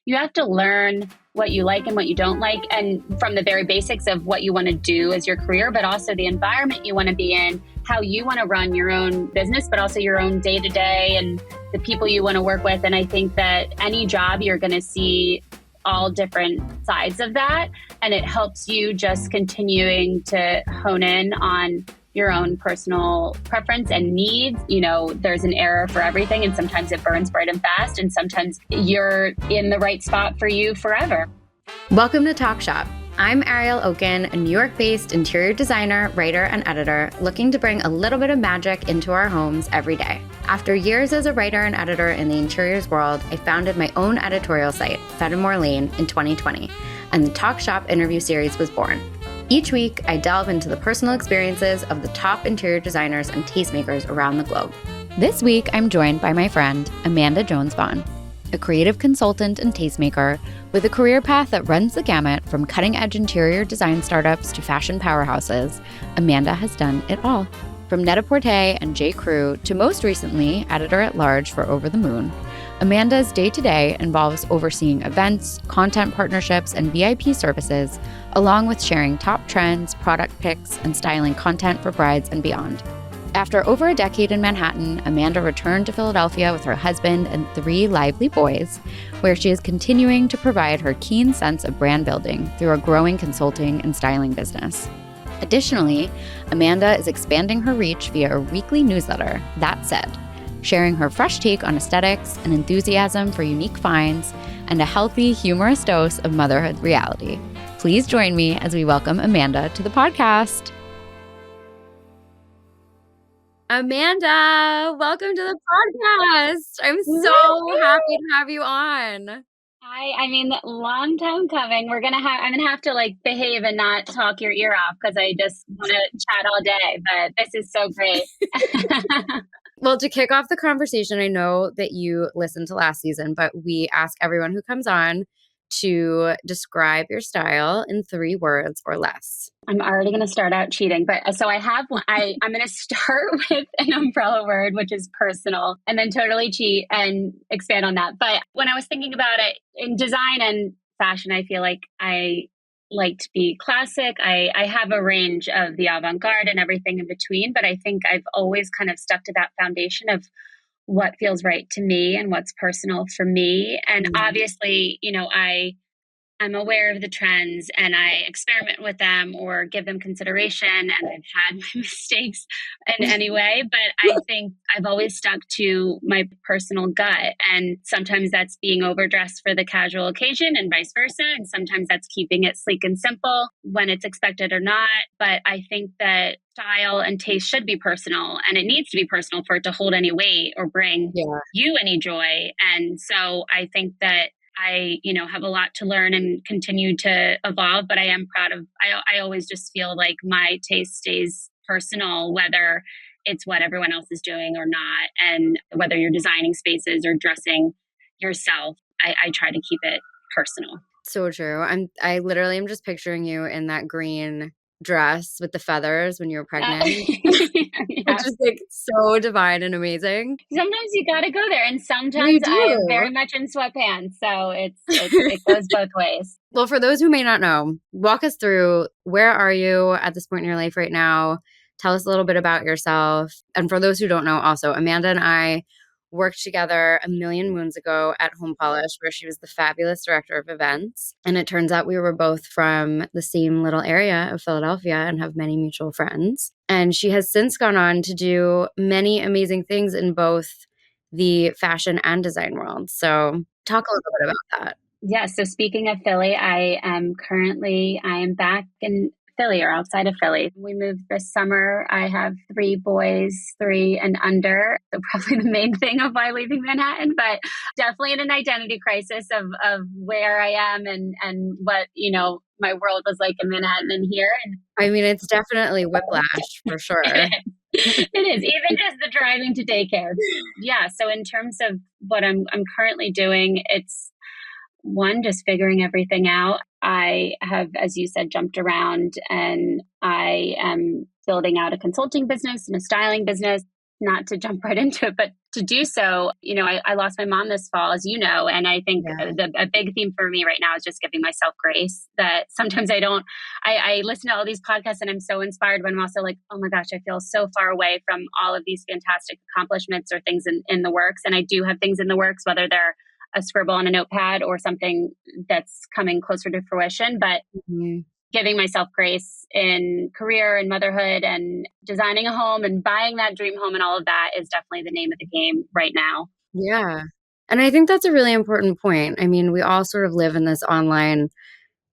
you have to learn what you like and what you don't like, and from the very basics of what you want to do as your career, but also the environment you want to be in, how you want to run your own business, but also your own day-to-day and the people you want to work with. And I think that any job, you're going to see all different sides of that. And it helps you just continuing to hone in on your own personal preference and needs. You know, there's an era for everything, and sometimes it burns bright and fast, and sometimes you're in the right spot for you forever. Welcome to Talk Shop. I'm Ariel Okin, a New York-based interior designer, writer, and editor, looking to bring a little bit of magic into our homes every day. After years as a writer and editor in the interiors world, I founded my own editorial site, Fenimore Lane, in 2020, and the Talk Shop interview series was born. Each week, I delve into the personal experiences of the top interior designers and tastemakers around the globe. This week, I'm joined by my friend, Amanda Jones Vaughan, a creative consultant and tastemaker with a career path that runs the gamut from cutting-edge interior design startups to fashion powerhouses. Amanda has done it all. From Net-a-Porter and J. Crew to most recently, editor-at-large for Over the Moon, Amanda's day-to-day involves overseeing events, content partnerships, and VIP services, along with sharing top trends, product picks, and styling content for brides and beyond. After over a decade in Manhattan, Amanda returned to Philadelphia with her husband and 3 lively boys, where she is continuing to provide her keen sense of brand building through a growing consulting and styling business. Additionally, Amanda is expanding her reach via a weekly newsletter, That Said, sharing her fresh take on aesthetics and enthusiasm for unique finds and a healthy, humorous dose of motherhood reality. Please join me as we welcome Amanda to the podcast. Amanda, welcome to the podcast. I'm so happy to have you on. I mean, long time coming. I'm gonna have to like behave and not talk your ear off because I just want to chat all day. But this is so great. Well, to kick off the conversation, I know that you listened to last season, but we ask everyone who comes on to describe your style in 3 words or less. I'm already going to start out cheating, but so I have one. I'm going to start with an umbrella word, which is personal, and then totally cheat and expand on that. But when I was thinking about it in design and fashion, I feel like I like to be classic. I have a range of the avant-garde and everything in between, but I think I've always kind of stuck to that foundation of what feels right to me and what's personal for me. And obviously, you know, I'm aware of the trends and I experiment with them or give them consideration, and I've had my mistakes in any way, but I think I've always stuck to my personal gut, and sometimes that's being overdressed for the casual occasion and vice versa, and sometimes that's keeping it sleek and simple when it's expected or not. But I think that style and taste should be personal, and it needs to be personal for it to hold any weight or bring you any joy. And so I think that I, have a lot to learn and continue to evolve, but I am proud of, I always just feel like my taste stays personal, whether it's what everyone else is doing or not. And whether you're designing spaces or dressing yourself, I try to keep it personal. So true. I literally am just picturing you in that green dress with the feathers when you were pregnant. It's just like so divine and amazing. Sometimes you got to go there, and sometimes I am very much in sweatpants. So it goes both ways. Well, for those who may not know, walk us through, where are you at this point in your life right now? Tell us a little bit about yourself. And for those who don't know, also, Amanda and I worked together a million moons ago at Home Polish, where she was the fabulous director of events. And it turns out we were both from the same little area of Philadelphia and have many mutual friends. And she has since gone on to do many amazing things in both the fashion and design world. So talk a little bit about that. Yeah. So speaking of Philly, I am back in Philly or outside of Philly. We moved this summer. I have 3 boys, 3 and under. So probably the main thing of why leaving Manhattan, but definitely in an identity crisis of where I am and what, my world was like in Manhattan and here. And I mean, it's definitely whiplash for sure. It is, even just the driving to daycare. Yeah. So in terms of what I'm currently doing, it's one, just figuring everything out. I have, as you said, jumped around, and I am building out a consulting business and a styling business, not to jump right into it, but to do so. I lost my mom this fall, as you know, and I think Yeah. a big theme for me right now is just giving myself grace. That sometimes I listen to all these podcasts and I'm so inspired, but I'm also like, oh my gosh, I feel so far away from all of these fantastic accomplishments or things in the works. And I do have things in the works, whether they're a scribble on a notepad or something that's coming closer to fruition. But giving myself grace in career and motherhood and designing a home and buying that dream home and all of that is definitely the name of the game right now. Yeah. And I think that's a really important point. I mean, we all sort of live in this online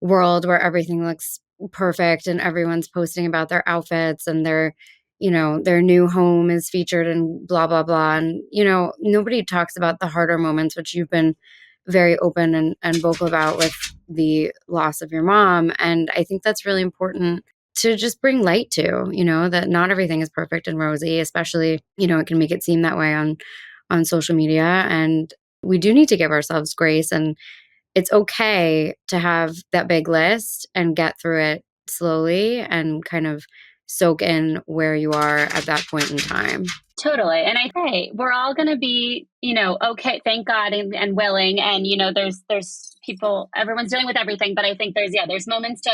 world where everything looks perfect and everyone's posting about their outfits and their new home is featured and blah, blah, blah. And, nobody talks about the harder moments, which you've been very open and vocal about with the loss of your mom. And I think that's really important to just bring light to, that not everything is perfect and rosy, especially, it can make it seem that way on social media. And we do need to give ourselves grace, and it's okay to have that big list and get through it slowly and kind of soak in where you are at that point in time. Totally. And I say we're all going to be, okay, thank God and willing. And, there's people, everyone's dealing with everything, but I think there's moments to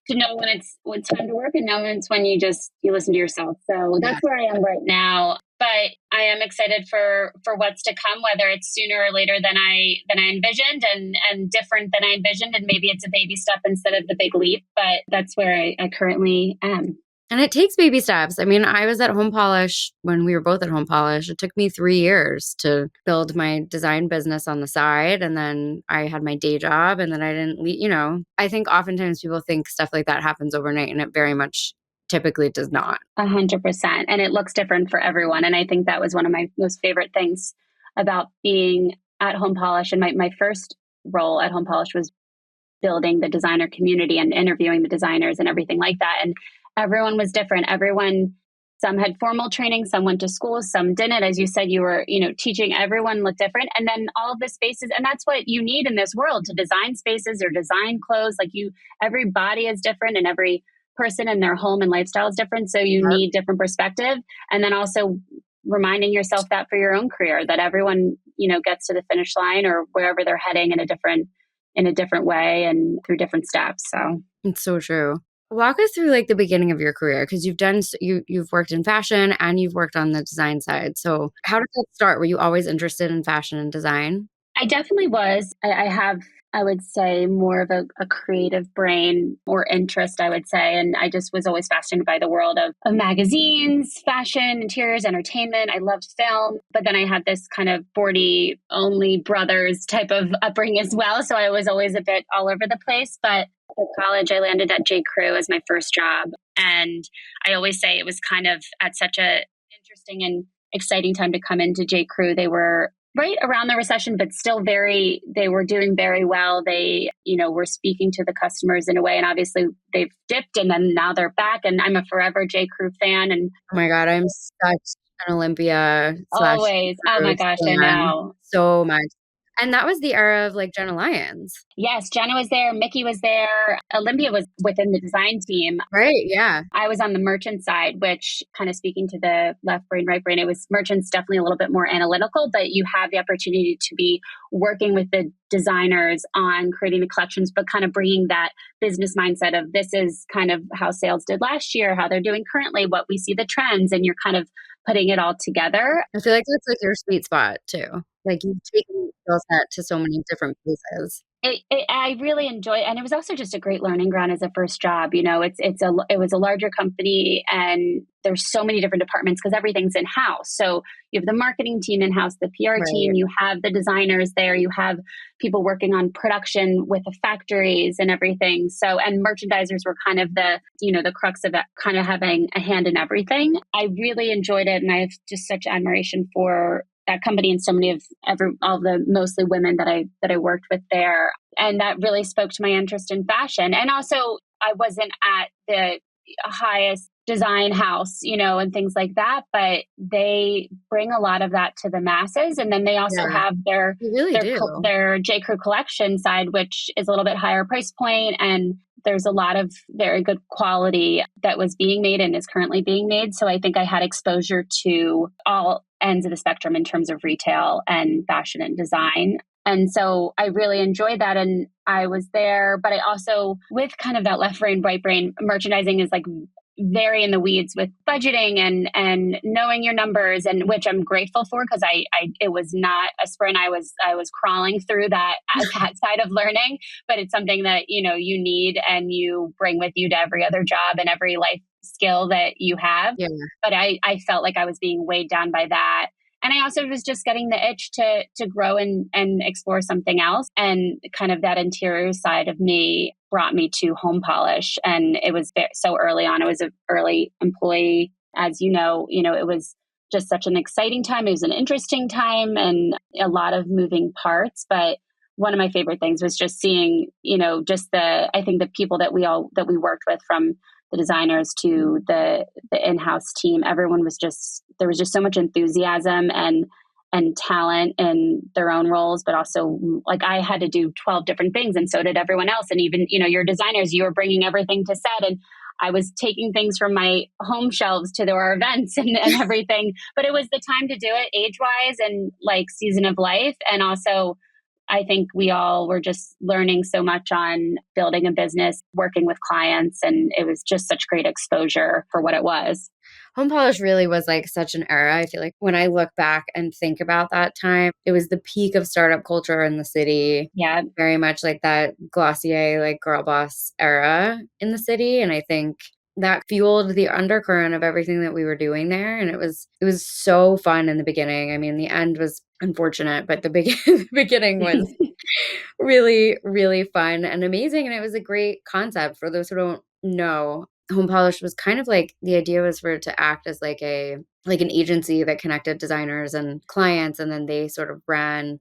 know when it's time to work and moments when you listen to yourself. So that's where I am right now. But I am excited for what's to come, whether it's sooner or later than I envisioned and different than I envisioned. And maybe it's a baby step instead of the big leap, but that's where I currently am. And it takes baby steps. I mean, I was at Home Polish when we were both at Home Polish. It took me 3 years to build my design business on the side. And then I had my day job and then I didn't leave, I think oftentimes people think stuff like that happens overnight, and it very much typically does not. 100%. And it looks different for everyone. And I think that was one of my most favorite things about being at Home Polish. And my first role at Home Polish was building the designer community and interviewing the designers and everything like that. And everyone was different. Some had formal training, some went to school, some didn't. As you said, you were, teaching. Everyone looked different. And then all of the spaces, and that's what you need in this world to design spaces or design clothes. Every body is different and every person in their home and lifestyle is different. So you need different perspective. And then also reminding yourself that for your own career, that everyone, gets to the finish line or wherever they're heading in a different way and through different steps. So it's so true. Walk us through the beginning of your career, because you've worked in fashion and you've worked on the design side. So how did that start? Were you always interested in fashion and design? I definitely was. I have, I would say, more of a creative brain or interest, I would say. And I just was always fascinated by the world of magazines, fashion, interiors, entertainment. I loved film. But then I had this kind of sporty, only brothers type of upbringing as well. So I was always a bit all over the place. But after college, I landed at J. Crew as my first job. And I always say it was kind of at such a interesting and exciting time to come into J. Crew. They were right around the recession, but still they were doing very well. They, were speaking to the customers in a way, and obviously they've dipped and then now they're back. And I'm a forever J. Crew fan. And oh my God, I'm such an Olympia always. Oh my gosh, I know. So much. And that was the era of Jenna Lyons. Yes, Jenna was there. Mickey was there. Olympia was within the design team. Right, yeah. I was on the merchant side, which kind of speaking to the left brain, right brain, merchant's definitely a little bit more analytical, but you have the opportunity to be working with the designers on creating the collections, but kind of bringing that business mindset of this is kind of how sales did last year, how they're doing currently, what we see the trends, and you're kind of putting it all together. I feel like that's your sweet spot too. You've taken skill set to so many different places. I really enjoyed, and it was also just a great learning ground as a first job. It was a larger company, and there's so many different departments because everything's in house. So you have the marketing team in house, the PR team, you have the designers there, you have people working on production with the factories and everything. So, and merchandisers were kind of the crux of it, kind of having a hand in everything. I really enjoyed it, and I have just such admiration for that company and so many of all the mostly women that I worked with there. And that really spoke to my interest in fashion. And also I wasn't at the highest design house, and things like that, but they bring a lot of that to the masses. And then they also have their J. Crew collection side, which is a little bit higher price point. And there's a lot of very good quality that was being made and is currently being made. So I think I had exposure to all ends of the spectrum in terms of retail and fashion and design. And so I really enjoyed that. And I was there, but I also, with kind of that left brain, right brain, merchandising is like very in the weeds with budgeting and knowing your numbers, and which I'm grateful for, because I it was not a sprint. I was crawling through that side of learning, but it's something that, you know, you need and you bring with you to every other job and every life skill that you have. Yeah. But I felt like I was being weighed down by that. And I also was just getting the itch to grow and explore something else. And kind of that interior side of me brought me to home polish. And it was so early on. I was an early employee. As you know, it was just such an exciting time. It was an interesting time and a lot of moving parts. But one of my favorite things was just seeing, just I think the people that we worked with, from the designers to the in-house team, everyone was there was just so much enthusiasm and talent in their own roles, but also like I had to do 12 different things and so did everyone else. And even, your designers, you were bringing everything to set, and I was taking things from my home shelves to our events and everything, but it was the time to do it age-wise and like season of life. And also I think we all were just learning so much on building a business, working with clients, and it was just such great exposure for what it was. Home polish really was like such an era. I feel like when I look back and think about that time, it was the peak of startup culture in the city. Yeah. Very much like that Glossier, like girl boss era in the city. And I think that fueled the undercurrent of everything that we were doing there. And it was so fun in the beginning. I mean, the end was unfortunate, but the beginning was really, really fun and amazing. And it was a great concept. For those who don't know, home polish was kind of like, the idea was for it to act as like an agency that connected designers and clients, and then they sort of ran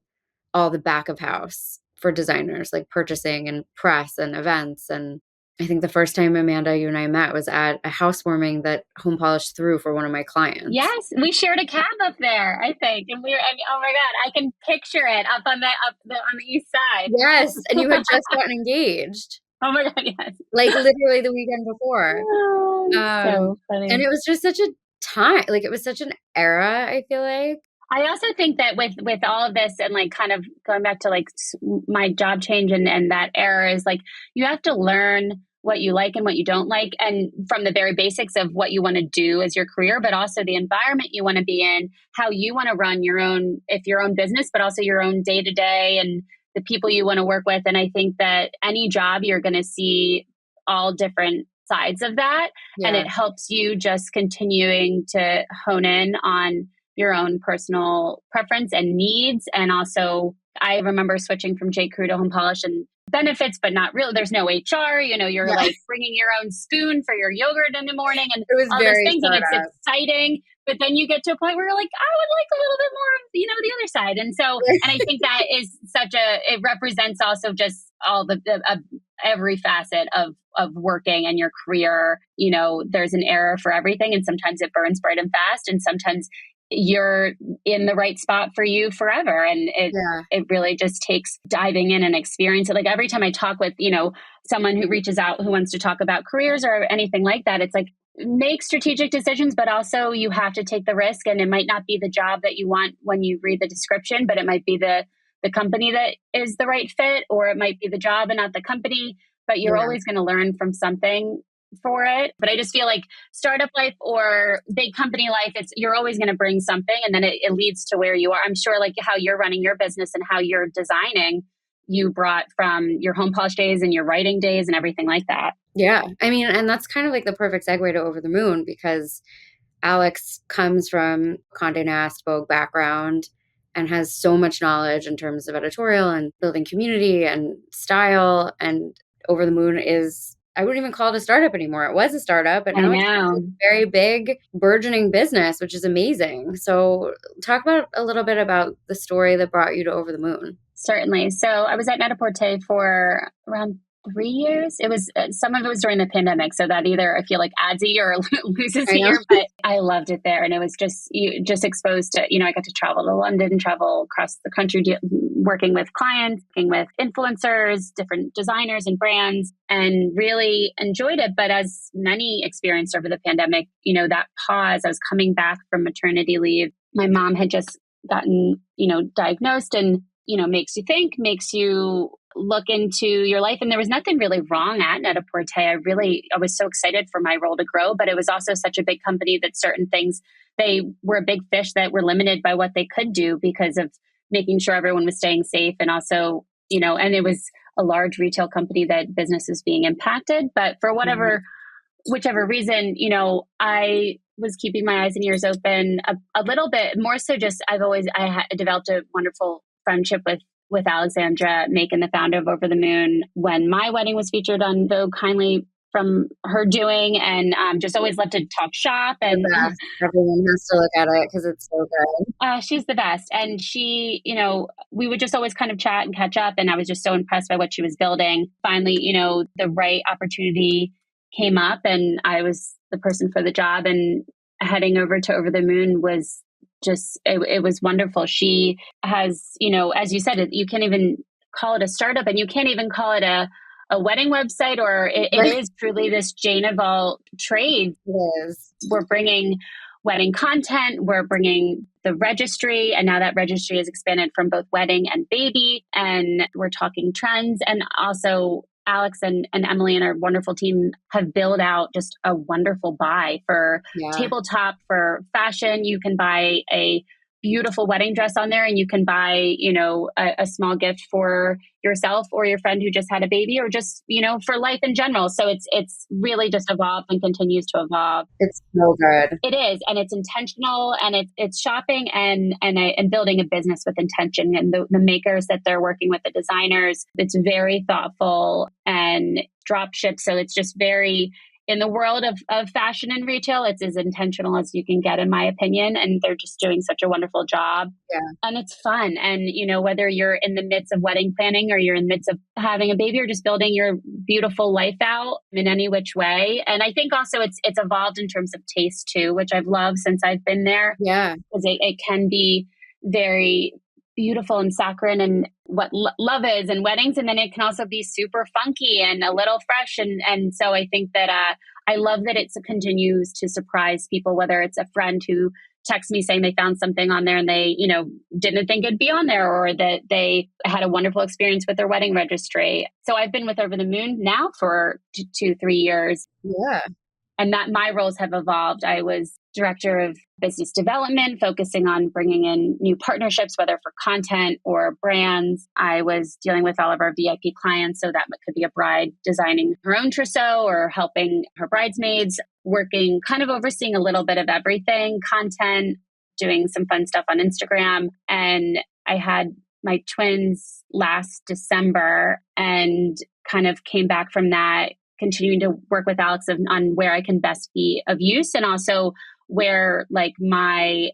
all the back of house for designers, like purchasing and press and events. And I think the first time, Amanda, you and I met was at a housewarming that Home Polish threw for one of my clients. Yes, we shared a cab up there, I think, and oh my God, I can picture it up on the east side. Yes, and you had just gotten engaged. Oh my God, yes. Like literally the weekend before. Oh, so funny. And it was just such a time, like it was such an era, I feel like. I also think that with all of this and like kind of going back to like my job change and that era, is like you have to learn what you like and what you don't like, and from the very basics of what you want to do as your career, but also the environment you want to be in, how you want to run your own business, but also your own day to day and the people you want to work with. And I think that any job, you're going to see all different sides of that. Yeah. And it helps you just continuing to hone in on your own personal preference and needs. And also, I remember switching from J. Crew to Home Polish and benefits, but not really. There's no HR, you're like bringing your own spoon for your yogurt in the morning and it was all very those things. And it's exciting. But then you get to a point where you're like, I would like a little bit more of, the other side. And so, and I think that is it represents also just all every facet of working and your career. There's an era for everything, and sometimes it burns bright and fast, and sometimes you're in the right spot for you forever. And it really just takes diving in and experience it. Like every time I talk with, someone who reaches out who wants to talk about careers or anything like that, it's like, make strategic decisions, but also you have to take the risk. And it might not be the job that you want when you read the description, but it might be the company that is the right fit, or it might be the job and not the company, but you're always going to learn from something for it. But I just feel like startup life or big company life, you're always going to bring something, and then it leads to where you are. I'm sure like how you're running your business and how you're designing, you brought from your home polish days and your writing days and everything like that. Yeah. I mean, and that's kind of like the perfect segue to Over the Moon, because Alex comes from Condé Nast Vogue background and has so much knowledge in terms of editorial and building community and style. And Over the Moon is, I wouldn't even call it a startup anymore. It was a startup, but now it's a very big, burgeoning business, which is amazing. So talk about a little bit about the story that brought you to Over the Moon. Certainly. So I was at Net-a-Porter for around 3 years. It was some of it was during the pandemic, so that either I feel like adds a year or loses a year. But I loved it there, and it was just exposed to. I got to travel to London, travel across the country, working with clients, working with influencers, different designers and brands, and really enjoyed it. But as many experienced over the pandemic, that pause. I was coming back from maternity leave. my mom had just gotten, diagnosed, and, makes you think, makes you look into your life. And there was nothing really wrong at Net-a-Porter. I was so excited for my role to grow, but it was also such a big company that certain things, they were a big fish that were limited by what they could do because of making sure everyone was staying safe. And also, and it was a large retail company that business is being impacted. But for whichever reason, I was keeping my eyes and ears open a little bit more. So just, developed a wonderful friendship with Alexandra Macon, the founder of Over the Moon, when my wedding was featured on Vogue, kindly from her doing, and just always loved to talk shop. And everyone has to look at it because it's so good. She's the best. And she, we would just always kind of chat and catch up. And I was just so impressed by what she was building. Finally, the right opportunity came up and I was the person for the job, and heading over to Over the Moon was just, it was wonderful. She has, as you said, you can't even call it a startup, and you can't even call it a wedding website, or it is truly this Jane of all trades. Yes. We're bringing wedding content, we're bringing the registry, and now that registry is expanded from both wedding and baby, and we're talking trends. And also Alex and Emily and our wonderful team have built out just a wonderful buy for tabletop, for fashion. You can buy a beautiful wedding dress on there, and you can buy, a small gift for yourself or your friend who just had a baby, or just, for life in general. So it's really just evolved and continues to evolve. It's so good. It is. And it's intentional, and it's shopping and building a business with intention, and the makers that they're working with, the designers, it's very thoughtful and drop ship. So it's just very, in the world of fashion and retail, it's as intentional as you can get, in my opinion. And they're just doing such a wonderful job. Yeah. And it's fun. And, whether you're in the midst of wedding planning, or you're in the midst of having a baby, or just building your beautiful life out in any which way. And I think also it's evolved in terms of taste too, which I've loved since I've been there. Yeah. Because it can be very beautiful and saccharine, and what love is and weddings. And then it can also be super funky and a little fresh. And so I think that I love that it continues to surprise people, whether it's a friend who texts me saying they found something on there and they, didn't think it'd be on there, or that they had a wonderful experience with their wedding registry. So I've been with Over the Moon now for 2-3 years. Yeah. And that my roles have evolved. I was director of business development, focusing on bringing in new partnerships, whether for content or brands. I was dealing with all of our VIP clients. So that could be a bride designing her own trousseau or helping her bridesmaids, working, kind of overseeing a little bit of everything, content, doing some fun stuff on Instagram. And I had my twins last December and kind of came back from that, continuing to work with Alex on where I can best be of use, and also where like my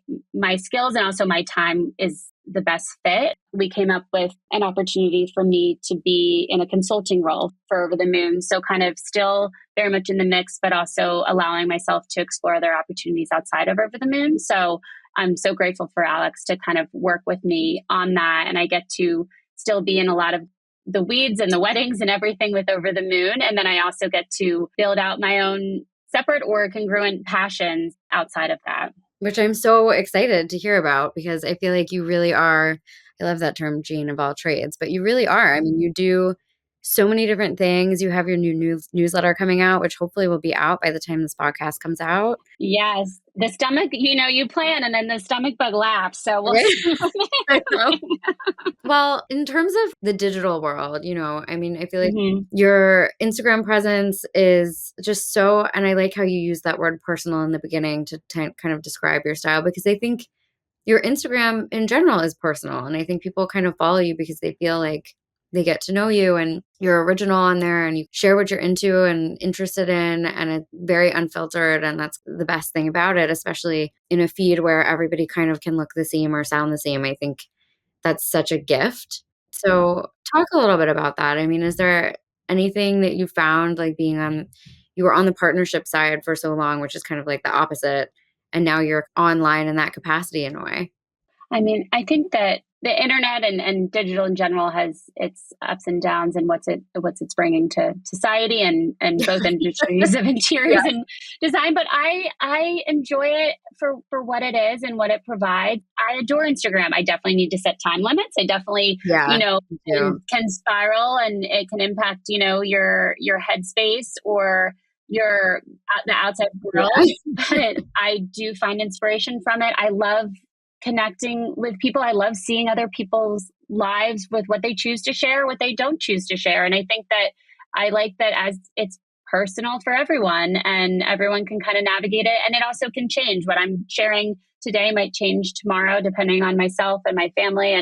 skills and also my time is the best fit. We came up with an opportunity for me to be in a consulting role for Over the Moon. So kind of still very much in the mix, but also allowing myself to explore other opportunities outside of Over the Moon. So I'm so grateful for Alex to kind of work with me on that. And I get to still be in a lot of the weeds and the weddings and everything with Over the Moon. And then I also get to build out my own separate or congruent passions outside of that. Which I'm so excited to hear about, because I feel like you really are, I love that term, Jane of all trades, but you really are. I mean, you do so many different things. You have your new newsletter coming out, which hopefully will be out by the time this podcast comes out. Yes. The stomach, you plan, and then the stomach bug laughs. So we'll see. Well, in terms of the digital world, I mean, I feel like your Instagram presence is just so, and I like how you use that word personal in the beginning to kind of describe your style, because I think your Instagram in general is personal. And I think people kind of follow you because they feel like they get to know you and you're original on there and you share what you're into and interested in, and it's very unfiltered. And that's the best thing about it, especially in a feed where everybody kind of can look the same or sound the same. I think that's such a gift. So talk a little bit about that. I mean, is there anything that you found, like you were on the partnership side for so long, which is kind of like the opposite, and now you're online in that capacity in a way? I mean, I think that the internet and digital in general has its ups and downs and what's it's bringing to society and both industries of interiors and design. But I enjoy it for what it is and what it provides. I adore Instagram. I definitely need to set time limits. I definitely, can spiral and it can impact, your headspace or the outside world. But I do find inspiration from it. I love connecting with people. I love seeing other people's lives with what they choose to share, what they don't choose to share. And I think that I like that as it's personal for everyone and everyone can kind of navigate it. And it also can change. What I'm sharing today might change tomorrow, depending on myself and my family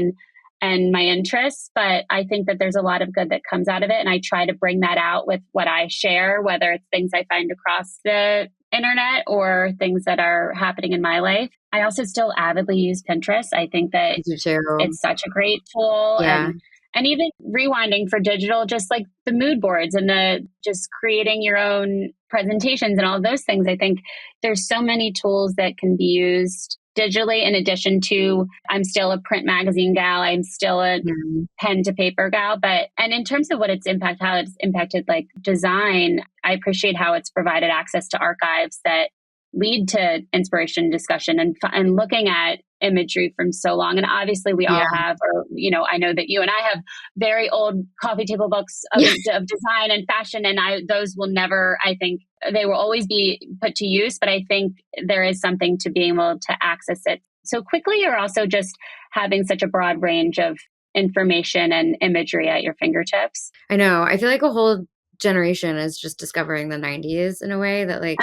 and my interests. But I think that there's a lot of good that comes out of it. And I try to bring that out with what I share, whether it's things I find across the internet or things that are happening in my life. I also still avidly use Pinterest. I think that it's such a great tool. Yeah. And even rewinding for digital, just like the mood boards and the just creating your own presentations and all of those things. I think there's so many tools that can be used digitally in addition to, I'm still a print magazine gal. I'm still a pen to paper gal. And in terms of what its impact, how it's impacted like design, I appreciate how it's provided access to archives that lead to inspiration, discussion, and looking at imagery from so long. And obviously we all have, or, I know that you and I have very old coffee table books of design and fashion. And those will never, I think they will always be put to use, but I think there is something to being able to access it so quickly, or also just having such a broad range of information and imagery at your fingertips. I know. I feel like a whole generation is just discovering the 90s in a way that like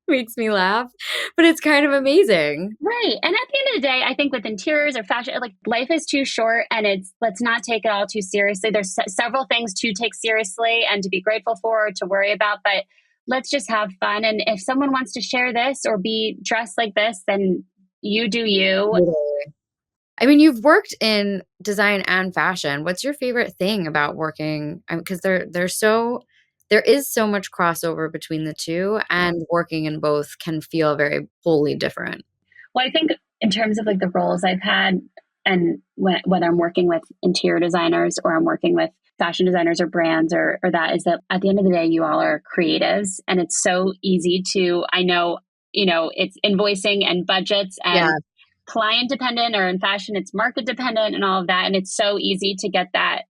makes me laugh, but it's kind of amazing. Right. And at the end of the day, I think with interiors or fashion, like life is too short and let's not take it all too seriously. There's several things to take seriously and to be grateful for, to worry about, but let's just have fun. And if someone wants to share this or be dressed like this, then you do you. I mean, you've worked in design and fashion. What's your favorite thing about working? Because there is so much crossover between the two, and working in both can feel very wholly different. Well, I think in terms of like the roles I've had, and whether I'm working with interior designers or I'm working with fashion designers or brands or that, is that at the end of the day, you all are creatives, and it's so easy to, I know, it's invoicing and budgets and client dependent, or in fashion, it's market dependent and all of that. And it's so easy to get that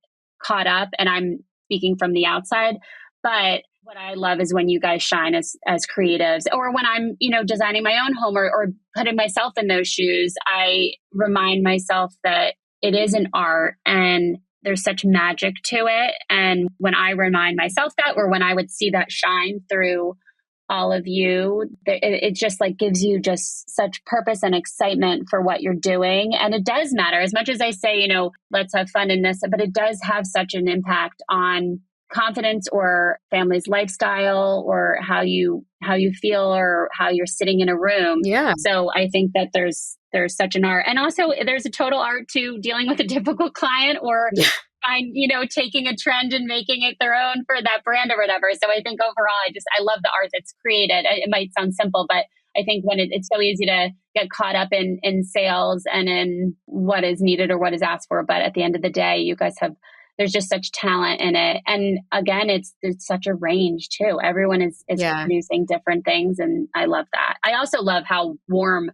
caught up. And I'm speaking from the outside. But what I love is when you guys shine as creatives, or when I'm, designing my own home or putting myself in those shoes, I remind myself that it is an art and there's such magic to it. And when I remind myself that, or when I would see that shine through all of you, it just like gives you just such purpose and excitement for what you're doing. And it does matter, as much as I say, let's have fun in this, but it does have such an impact on confidence or family's lifestyle or how you feel or how you're sitting in a room. Yeah. So I think that there's such an art, and also there's a total art to dealing with a difficult client or taking a trend and making it their own for that brand or whatever. So I think overall, I love the art that's created. It might sound simple, but I think when it's so easy to get caught up in sales and in what is needed or what is asked for. But at the end of the day, you guys there's just such talent in it. And again, it's such a range too. Everyone is producing different things. And I love that. I also love how warm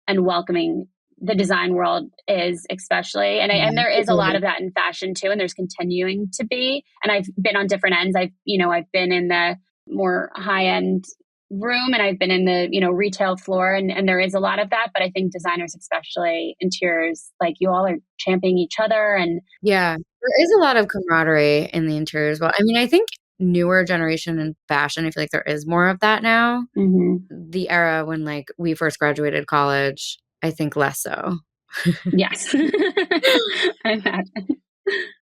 and welcoming the design world is, especially. And there is a lot of that in fashion too. And there's continuing to be. And I've been on different ends. I've been in the more high end room, and I've been in the, retail floor, and there is a lot of that. But I think designers, especially interiors, like you all are championing each other. And there is a lot of camaraderie in the interior as well. I mean, I think newer generation in fashion, I feel like there is more of that now. Mm-hmm. The era when like we first graduated college, I think less so. Yes. I imagine.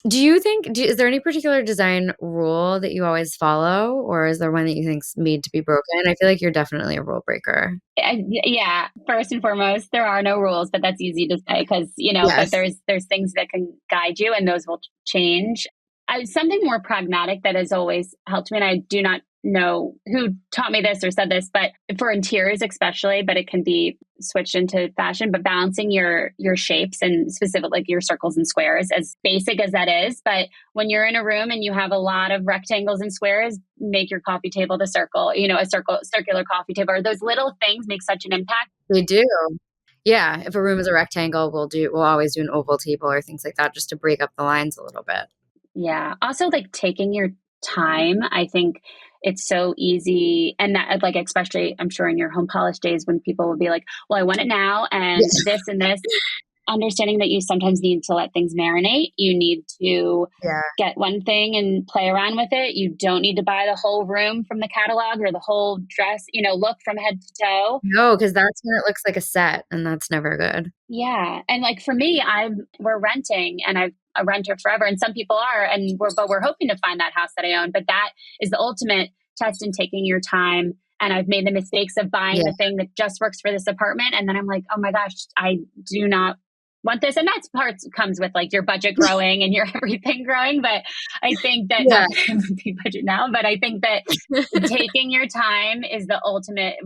Do you think, is there any particular design rule that you always follow, or is there one that you think's made to be broken? I feel like you're definitely a rule breaker. Yeah. First and foremost, there are no rules, but that's easy to say because, but there's things that can guide you and those will change. Something more pragmatic that has always helped me, and I do not know who taught me this or said this, but for interiors especially, but it can be switched into fashion, but balancing your shapes and specific, like your circles and squares, as basic as that is. But when you're in a room and you have a lot of rectangles and squares, make your coffee table the circle, a circular coffee table, or those little things make such an impact. They do. Yeah. If a room is a rectangle, we'll always do an oval table or things like that just to break up the lines a little bit. Yeah. Also, like taking your time. I think it's so easy. And that, like, especially, I'm sure in your home polish days when people will be like, well, I want it now and this and this. Understanding that you sometimes need to let things marinate. You need to get one thing and play around with it. You don't need to buy the whole room from the catalog or the whole dress, look from head to toe. No, because that's when it looks like a set, and that's never good. Yeah. And like for me, we're renting and I've a renter forever. And some people are, and we're hoping to find that house that I own. But that is the ultimate test in taking your time. And I've made the mistakes of buying the thing that just works for this apartment. And then I'm like, oh my gosh, I do not want this. And that's part comes with like your budget growing and your everything growing. But I think that not big budget now, but I think that taking your time is the ultimate,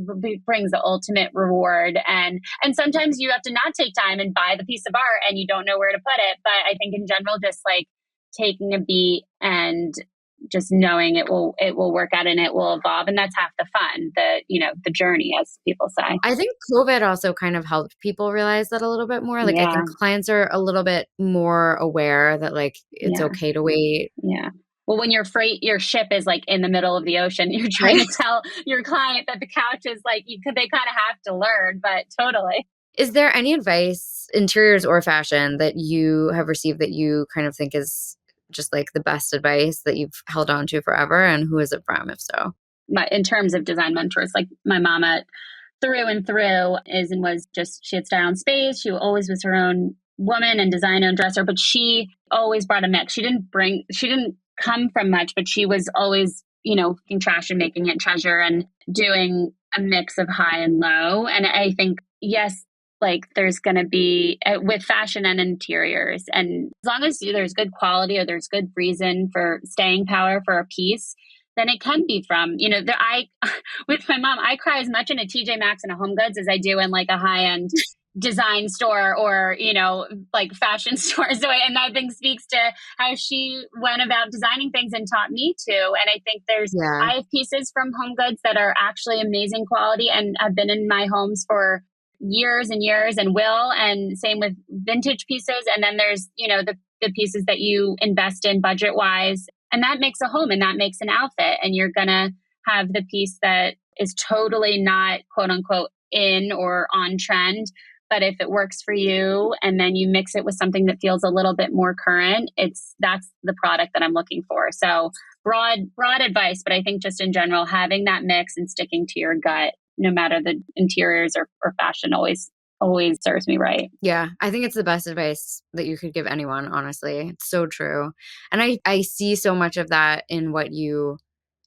brings the ultimate reward. And sometimes you have to not take time and buy the piece of art and you don't know where to put it. But I think in general, just like taking a beat and just knowing it will work out and it will evolve. And that's half the fun, the journey, as people say. I think COVID also kind of helped people realize that a little bit more. Like I think clients are a little bit more aware that like it's okay to wait. Yeah. Well, when your ship is like in the middle of the ocean, you're trying to tell your client that the couch is like, they kind of have to learn, but totally. Is there any advice, interiors or fashion, that you have received that you kind of think is just like the best advice that you've held on to forever? And who is it from, if so? In terms of design mentors, like my mama through and through she had style and space. She always was her own woman and designer and dresser, but she always brought a mix. She didn't come from much, but she was always, taking trash and making it treasure and doing a mix of high and low. And I think, yes, like there's going to be with fashion and interiors. And as long as there's good quality or there's good reason for staying power for a piece, then it can be from, with my mom, I cry as much in a TJ Maxx and a Home Goods as I do in like a high-end design store or, like fashion store. So, and that thing speaks to how she went about designing things and taught me to. And I think I have pieces from Home Goods that are actually amazing quality and have been in my homes for years and years and will, and same with vintage pieces. And then there's, the pieces that you invest in budget wise, and that makes a home and that makes an outfit. And you're going to have the piece that is totally not quote unquote in or on trend. But if it works for you and then you mix it with something that feels a little bit more current, that's the product that I'm looking for. So broad advice, but I think just in general, having that mix and sticking to your gut, no matter the interiors or fashion, always serves me right. Yeah, I think it's the best advice that you could give anyone, honestly. It's so true. And I see so much of that in what you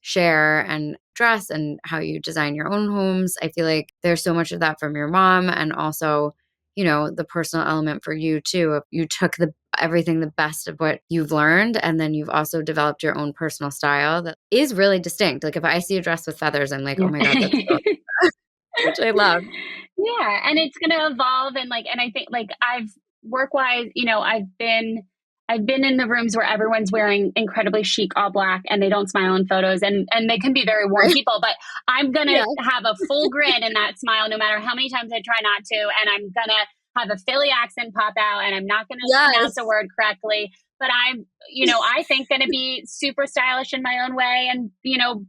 share and dress and how you design your own homes. I feel like there's so much of that from your mom, and also, the personal element for you too. You took everything, the best of what you've learned, and then you've also developed your own personal style that is really distinct. Like if I see a dress with feathers, I'm like, oh my God, that's so which I love. Yeah. And it's going to evolve. And I think like I've work-wise, I've been in the rooms where everyone's wearing incredibly chic all black and they don't smile in photos and they can be very warm people, but I'm going to have a full grin in that smile, no matter how many times I try not to. And I'm going to have a Philly accent pop out and I'm not going to pronounce a word correctly, but I'm, I think going to be super stylish in my own way and,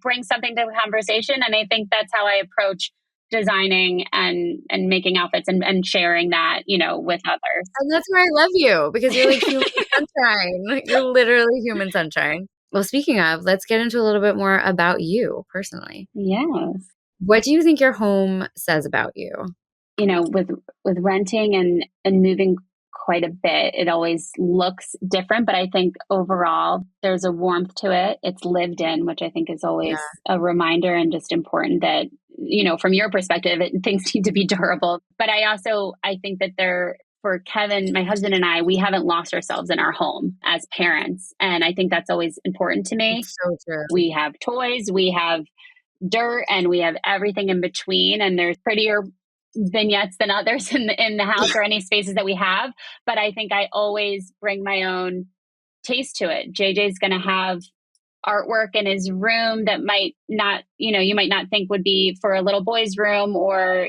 bring something to the conversation. And I think that's how I approach designing and making outfits and sharing that, with others. And that's why I love you, because you're like human sunshine. You're literally human sunshine. Well, speaking of, let's get into a little bit more about you personally. Yes. What do you think your home says about you? With renting and moving quite a bit, it always looks different, but I think overall there's a warmth to it. It's lived in, which I think is always a reminder and just important that, from your perspective, things need to be durable. But I think that for Kevin, my husband and I, we haven't lost ourselves in our home as parents. And I think that's always important to me. It's so true. We have toys, we have dirt, and we have everything in between. And there's prettier vignettes than others in the house or any spaces that we have. But I think I always bring my own taste to it. JJ's going to have artwork in his room that might not, you might not think would be for a little boy's room, or,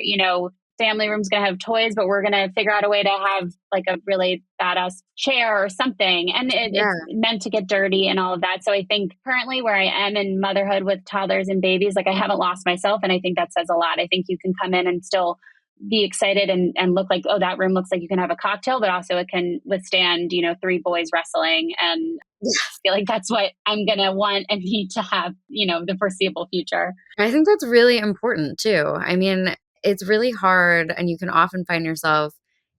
family room's going to have toys, but we're going to figure out a way to have like a really badass chair or something. And it's meant to get dirty and all of that. So I think currently where I am in motherhood with toddlers and babies, like I haven't lost myself. And I think that says a lot. I think you can come in and still be excited and look like, oh, that room looks like you can have a cocktail, but also it can withstand, 3 boys wrestling. And I feel like that's what I'm going to want and need to have, the foreseeable future. I think that's really important too. I mean, it's really hard, and you can often find yourself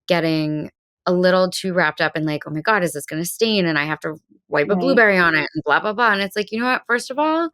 getting a little too wrapped up in like, oh my God, is this going to stain? And I have to wipe a blueberry on it and blah, blah, blah. And it's like, you know what? First of all,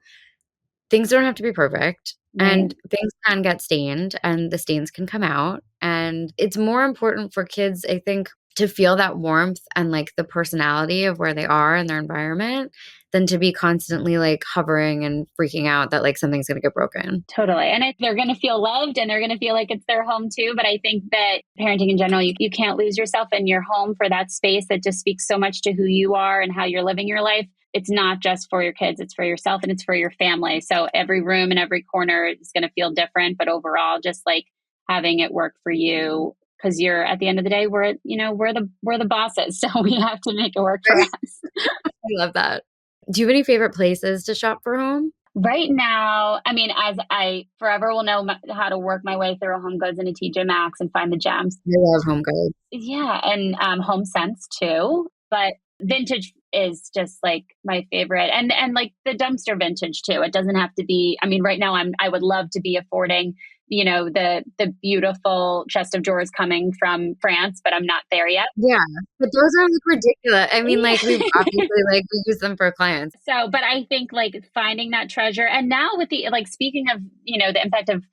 things don't have to be perfect, and things can get stained, and the stains can come out. And it's more important for kids, I think, to feel that warmth and like the personality of where they are in their environment than to be constantly like hovering and freaking out that like something's going to get broken. Totally. And they're going to feel loved and they're going to feel like it's their home too. But I think that parenting in general, you can't lose yourself in your home for that space that just speaks so much to who you are and how you're living your life. It's not just for your kids, it's for yourself and it's for your family. So every room and every corner is going to feel different, but overall, just like having it work for you, because you're at the end of the day, we're the bosses. So we have to make it work for us. I love that. Do you have any favorite places to shop for home? Right now, I mean, as I forever will know how to work my way through a Home Goods and a TJ Maxx and find the gems. I love Home Goods. Yeah, and Home Sense too. But vintage is just like my favorite, and like the dumpster vintage too. It doesn't have to be. I mean, right now I would love to be affording, the beautiful chest of drawers coming from France, but I'm not there yet. Yeah, but those are like ridiculous. I mean, like we obviously like we use them for clients. So, but I think like finding that treasure, and now with the like speaking of the impact of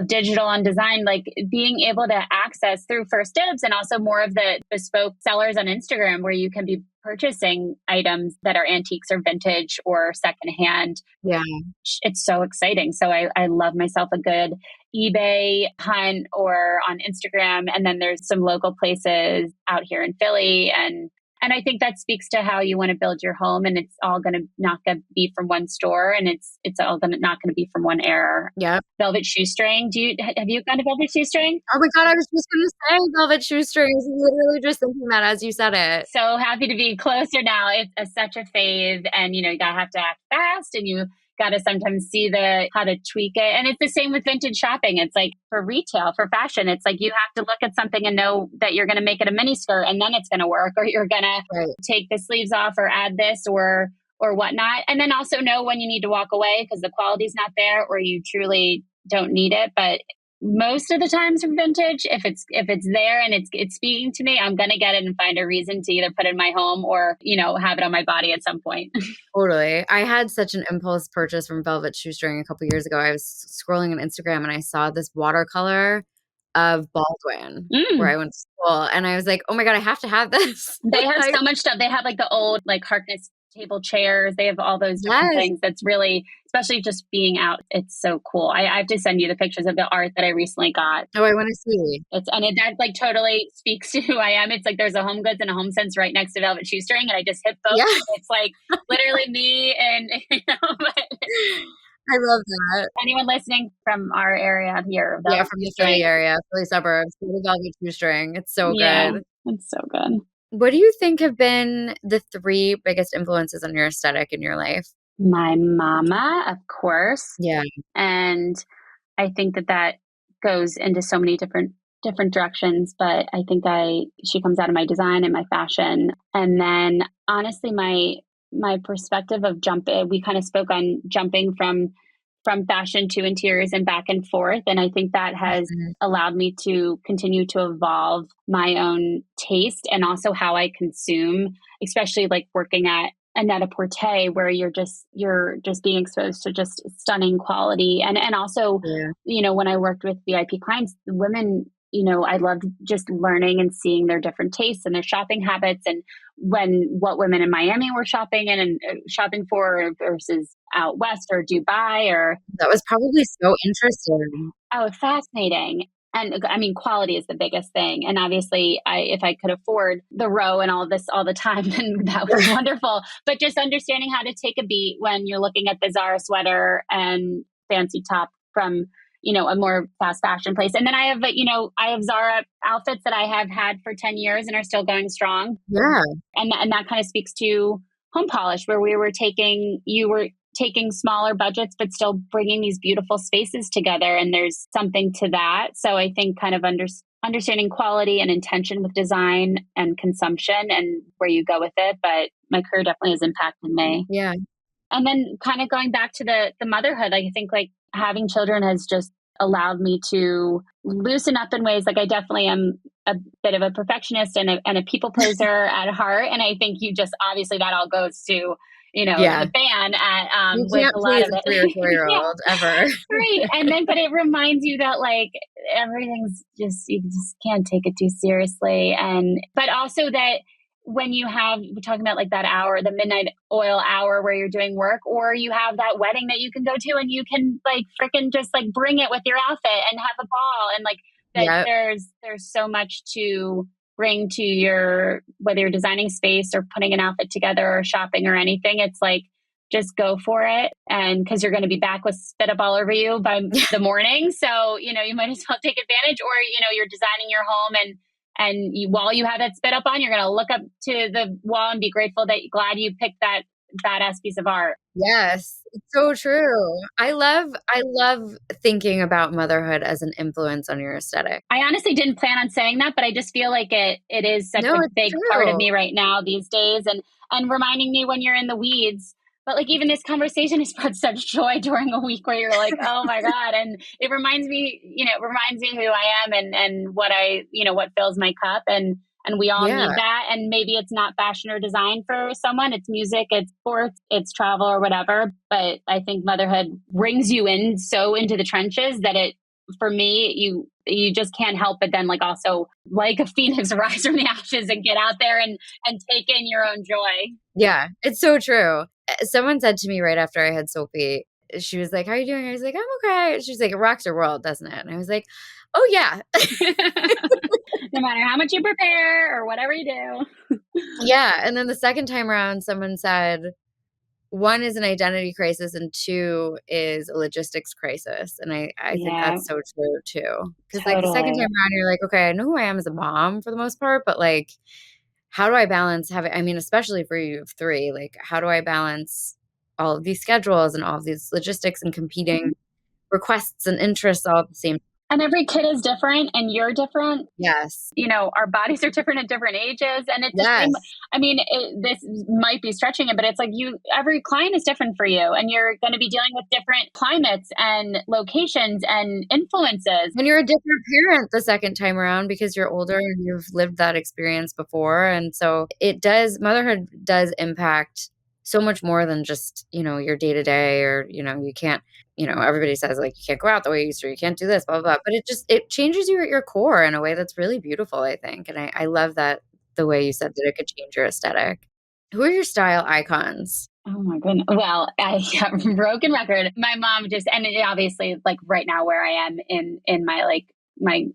digital on design, like being able to access through First Dibs and also more of the bespoke sellers on Instagram where you can be purchasing items that are antiques or vintage or secondhand. Yeah. It's so exciting. So I love myself a good eBay hunt or on Instagram. And then there's some local places out here in Philly. And I think that speaks to how you want to build your home, and it's all going to not going to be from one store, and it's all going to not going to be from one era. Yeah. Velvet shoestring. Have you gone to velvet shoestring? Oh my God, I was just going to say velvet shoestring. I was literally just thinking that as you said it. So happy to be closer now. It's such a fave, and you gotta have to act fast, and you got to sometimes see how to tweak it. And it's the same with vintage shopping. It's like for retail, for fashion, it's like you have to look at something and know that you're going to make it a mini skirt and then it's going to work, or you're going to take the sleeves off or add this or whatnot. And then also know when you need to walk away because the quality's not there or you truly don't need it. But most of the times for vintage, if it's there and it's speaking to me, I'm going to get it and find a reason to either put it in my home or, have it on my body at some point. Totally. I had such an impulse purchase from Velvet Shoestring a couple years ago. I was scrolling on Instagram and I saw this watercolor of Baldwin where I went to school. And I was like, oh my God, I have to have this. They have so much stuff. They have like the old like Harkness table chairs. They have all those different things. That's really, especially just being out. It's so cool. I have to send you the pictures of the art that I recently got. Oh, I want to see. That like totally speaks to who I am. It's like there's a Home Goods and a Home Sense right next to Velvet Shoestring, and I just hit both. Yeah. It's like literally me, and I love that. Anyone listening from our area here? Yeah, from the Philly area, Philly suburbs, go to Velvet Shoestring. It's so good. It's so good. What do you think have been the 3 biggest influences on your aesthetic in your life? My mama, of course. Yeah. And I think that goes into so many different directions, but I think she comes out of my design and my fashion. And then honestly, my perspective of jumping, we kind of spoke on jumping from fashion to interiors and back and forth. And I think that has allowed me to continue to evolve my own taste and also how I consume, especially like working at Net-a-Porter, where you're just being exposed to just stunning quality. And also, when I worked with VIP clients, women, I loved just learning and seeing their different tastes and their shopping habits and what women in Miami were shopping in and shopping for versus out west or Dubai or That was probably so interesting. oh, fascinating. And I mean, quality is the biggest thing. And obviously, if I could afford the row and all this all the time, then that would be wonderful. But just understanding how to take a beat when you're looking at the Zara sweater and fancy top from, a more fast fashion place. And then I have Zara outfits that I have had for 10 years and are still going strong. Yeah. And that kind of speaks to home polish, where you were taking smaller budgets, but still bringing these beautiful spaces together. And there's something to that. So I think kind of understanding quality and intention with design and consumption and where you go with it. But my career definitely has impacted me. Yeah. And then kind of going back to the motherhood, I think like having children has just allowed me to loosen up in ways. Like I definitely am a bit of a perfectionist and a people pleaser at heart. And I think you just, obviously that all goes to, the fan at, you with can't a lot please of a it. 3 or 4-year-old ever. Right. And then, but it reminds you that like everything's just, you just can't take it too seriously. But also that when we're talking about like that hour, the midnight oil hour where you're doing work, or you have that wedding that you can go to and you can like freaking just like bring it with your outfit and have a ball. And like that there's so much to bring to whether you're designing space or putting an outfit together or shopping or anything. It's like, just go for it. And cause you're going to be back with spit up all over you by the morning. So, you might as well take advantage, or, you're designing your home while you have that spit up on, you're going to look up to the wall and be glad you picked that badass piece of art. Yes, it's so true. I love thinking about motherhood as an influence on your aesthetic. I honestly didn't plan on saying that, but I just feel like it is such a big part of me right now these days, and reminding me when you're in the weeds. But like even this conversation has brought such joy during a week where you're like, oh my God. And it reminds me who I am and what what fills my cup. And we all need that. And maybe it's not fashion or design for someone. It's music, it's sports, it's travel or whatever. But I think motherhood brings you into the trenches that for me, you just can't help but then like also like a phoenix rise from the ashes and get out there and take in your own joy. Yeah, it's so true. Someone said to me right after I had Sophie, she was like, how are you doing? I was like, I'm okay. She's like, it rocks your world, doesn't it? And I was like, oh yeah. No matter how much you prepare or whatever you do. Yeah. And then the second time around, someone said, 1 is an identity crisis and 2 is a logistics crisis. And I think that's so true too. Because like the second time around, you're like, okay, I know who I am as a mom for the most part, but like, how do I balance especially for you of 3, like how do I balance all of these schedules and all of these logistics and competing requests and interests all at the same time? And every kid is different and you're different. Yes. Our bodies are different at different ages. And it's the same. I mean, this might be stretching it, but it's like every client is different for you. And you're going to be dealing with different climates and locations and influences. When you're a different parent the second time around because you're older and you've lived that experience before. And so motherhood does impact so much more than just, your day to day, or, you can't, everybody says like, you can't go out the way you used to, you can't do this, blah, blah, blah. But it changes you at your core in a way that's really beautiful, I think. And I love that the way you said that it could change your aesthetic. Who are your style icons? Oh my goodness. Well, I got broken record. My mom and it obviously like right now where I am in my like my,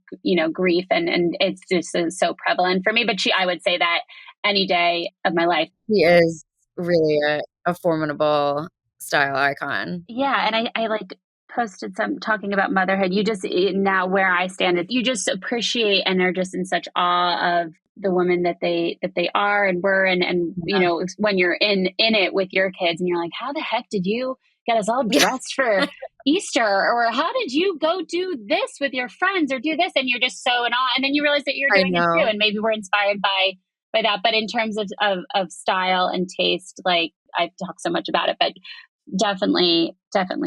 grief and it's just so prevalent for me. But I would say that any day of my life. She is really a formidable style icon. Yeah. And I like posted some talking about motherhood. You just, now where I stand, you just appreciate and are just in such awe of the women that they are and were. And when you're in it with your kids and you're like, how the heck did you get us all dressed for Easter? Or how did you go do this with your friends or do this? And you're just so in awe. And then you realize that you're doing it too. And maybe we're inspired by that. But in terms of style and taste, like I've talked so much about it, but definitely